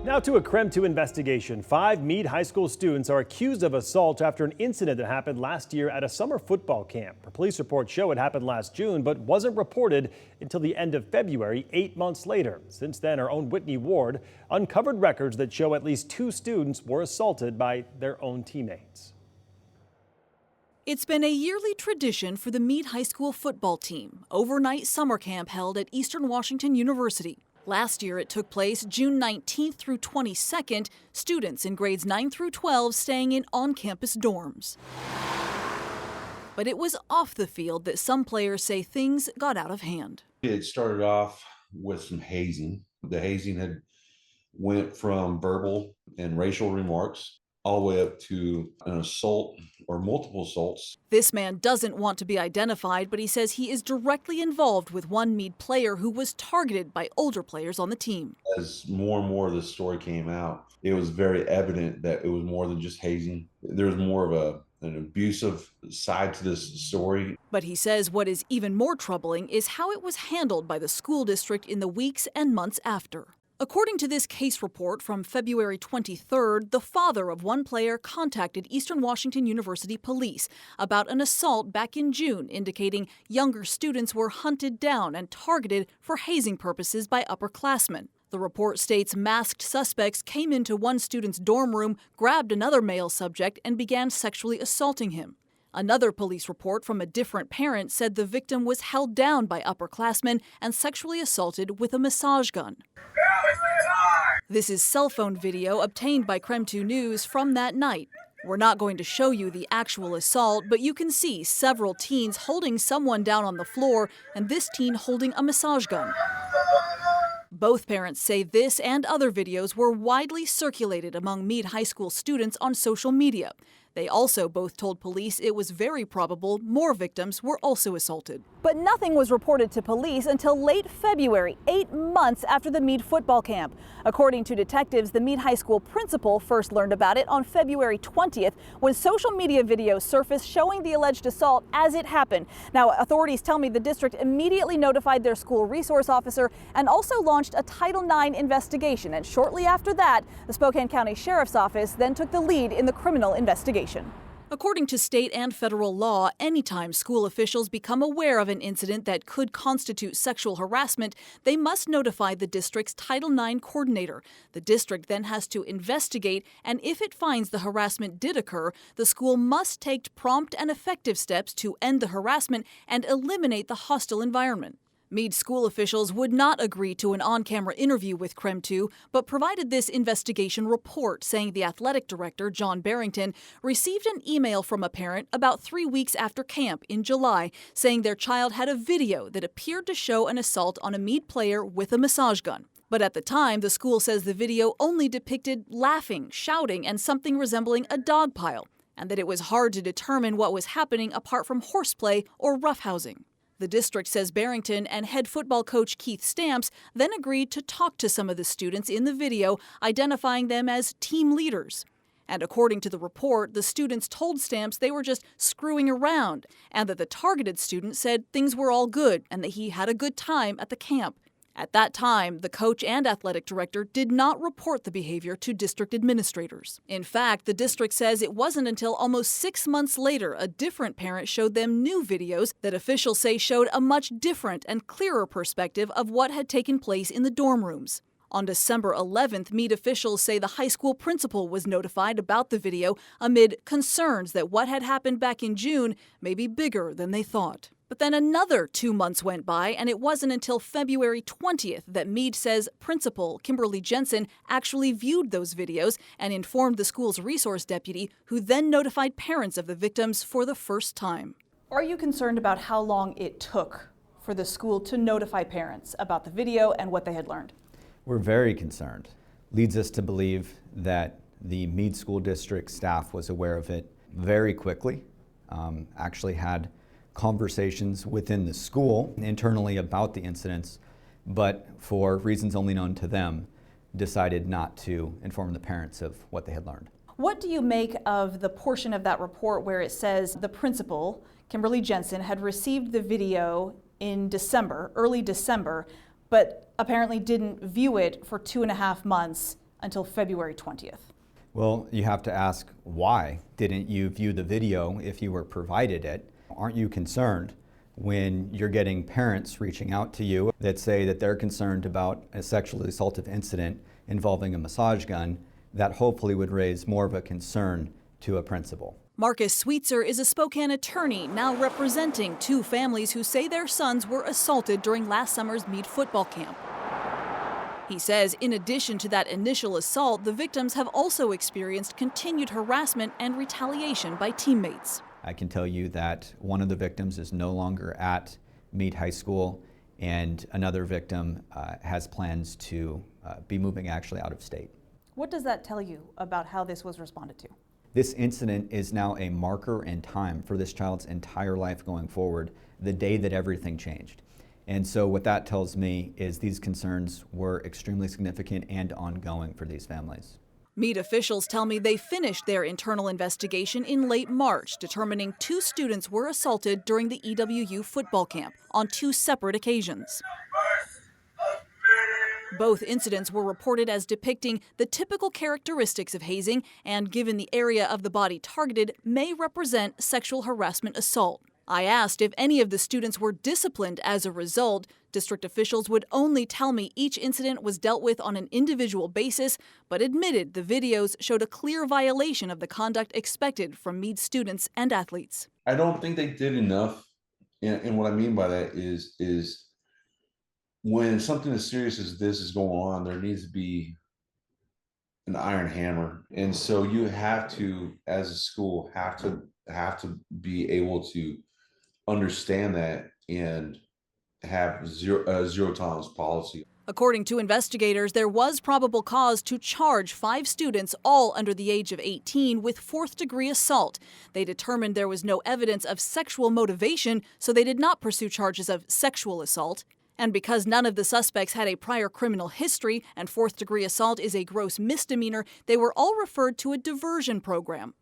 Now to a KREM 2 investigation. 5 Mead High School students are accused of assault after an incident that happened last year at a summer football camp. A police report show it happened last June, but wasn't reported until the end of February, 8 months later. Since then, our own Whitney Ward uncovered records that show at least 2 students were assaulted by their own teammates. It's been a yearly tradition for the Mead High School football team. Overnight summer camp held at Eastern Washington University. Last year, it took place June 19th through 22nd, students in grades 9 through 12 staying in on-campus dorms. But it was off the field that some players say things got out of hand. It started off with some hazing. The hazing had went from verbal and racial remarks all the way up to an assault or multiple assaults. This man doesn't want to be identified, but he says he is directly involved with one Mead player who was targeted by older players on the team. As more and more of the story came out, it was very evident that it was more than just hazing. There was more of an abusive side to this story. But he says what is even more troubling is how it was handled by the school district in the weeks and months after. According to this case report from February 23rd, the father of one player contacted Eastern Washington University police about an assault back in June, indicating younger students were hunted down and targeted for hazing purposes by upperclassmen. The report states masked suspects came into one student's dorm room, grabbed another male subject, and began sexually assaulting him. Another police report from a different parent said the victim was held down by upperclassmen and sexually assaulted with a massage gun. This is cell phone video obtained by KREM 2 News from that night. We're not going to show you the actual assault, but you can see several teens holding someone down on the floor and this teen holding a massage gun. Both parents say this and other videos were widely circulated among Mead High School students on social media. They also both told police it was very probable more victims were also assaulted. But nothing was reported to police until late February, 8 months after the Mead football camp. According to detectives, the Mead High School principal first learned about it on February 20th when social media videos surfaced showing the alleged assault as it happened. Now, authorities tell me the district immediately notified their school resource officer and also launched a Title IX investigation. And shortly after that, the Spokane County Sheriff's Office then took the lead in the criminal investigation. According to state and federal law, anytime school officials become aware of an incident that could constitute sexual harassment, they must notify the district's Title IX coordinator. The district then has to investigate, and if it finds the harassment did occur, the school must take prompt and effective steps to end the harassment and eliminate the hostile environment. Mead school officials would not agree to an on-camera interview with KREM 2, but provided this investigation report saying the athletic director, John Barrington, received an email from a parent about 3 weeks after camp in July saying their child had a video that appeared to show an assault on a Mead player with a massage gun. But at the time, the school says the video only depicted laughing, shouting, and something resembling a dog pile, and that it was hard to determine what was happening apart from horseplay or roughhousing. The district says Barrington and head football coach Keith Stamps then agreed to talk to some of the students in the video, identifying them as team leaders. And according to the report, the students told Stamps they were just screwing around and that the targeted student said things were all good and that he had a good time at the camp. At that time, the coach and athletic director did not report the behavior to district administrators. In fact, the district says it wasn't until almost 6 months later a different parent showed them new videos that officials say showed a much different and clearer perspective of what had taken place in the dorm rooms. On December 11th, Mead officials say the high school principal was notified about the video amid concerns that what had happened back in June may be bigger than they thought. But then another 2 months went by, and it wasn't until February 20th that Mead says Principal Kimberly Jensen actually viewed those videos and informed the school's resource deputy, who then notified parents of the victims for the first time. Are you concerned about how long it took for the school to notify parents about the video and what they had learned? We're very concerned. Leads us to believe that the Mead School District staff was aware of it very quickly, actually had conversations within the school internally about the incidents, but for reasons only known to them, decided not to inform the parents of what they had learned. What do you make of the portion of that report where it says the principal, Kimberly Jensen, had received the video in December, early December, but apparently didn't view it for 2.5 months until February 20th. Well, you have to ask, why didn't you view the video if you were provided it? Aren't you concerned when you're getting parents reaching out to you that say that they're concerned about a sexually assaultive incident involving a massage gun that hopefully would raise more of a concern to a principal? Marcus Sweetser is a Spokane attorney now representing two families who say their sons were assaulted during last summer's Mead football camp. He says in addition to that initial assault, the victims have also experienced continued harassment and retaliation by teammates. I can tell you that one of the victims is no longer at Mead High School, and another victim has plans to be moving actually out of state. What does that tell you about how this was responded to? This incident is now a marker in time for this child's entire life going forward, the day that everything changed. And so what that tells me is these concerns were extremely significant and ongoing for these families. Mead officials tell me they finished their internal investigation in late March, determining two students were assaulted during the EWU football camp on two separate occasions. Both incidents were reported as depicting the typical characteristics of hazing and, given the area of the body targeted, may represent sexual harassment assault. I asked if any of the students were disciplined as a result. District officials would only tell me each incident was dealt with on an individual basis, but admitted the videos showed a clear violation of the conduct expected from Mead students and athletes. I don't think they did enough. And what I mean by that is when something as serious as this is going on, there needs to be an iron hammer. And so you have to, as a school, have to be able to understand that and have zero tolerance policy. According to investigators, there was probable cause to charge 5 students, all under the age of 18, with 4th-degree assault. They determined there was no evidence of sexual motivation, so they did not pursue charges of sexual assault. And because none of the suspects had a prior criminal history and 4th-degree assault is a gross misdemeanor, they were all referred to a diversion program.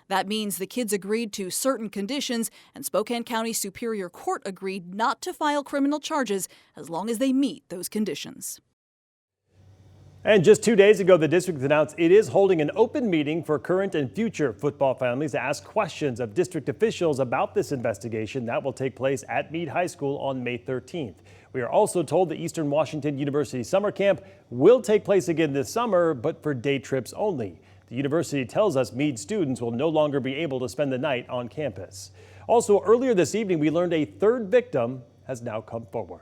That means the kids agreed to certain conditions, and Spokane County Superior Court agreed not to file criminal charges as long as they meet those conditions. And just 2 days ago, the district announced it is holding an open meeting for current and future football families to ask questions of district officials about this investigation. That will take place at Mead High School on May 13th. We are also told the Eastern Washington University Summer Camp will take place again this summer, but for day trips only. The university tells us Mead students will no longer be able to spend the night on campus. Also, earlier this evening, we learned a third victim has now come forward.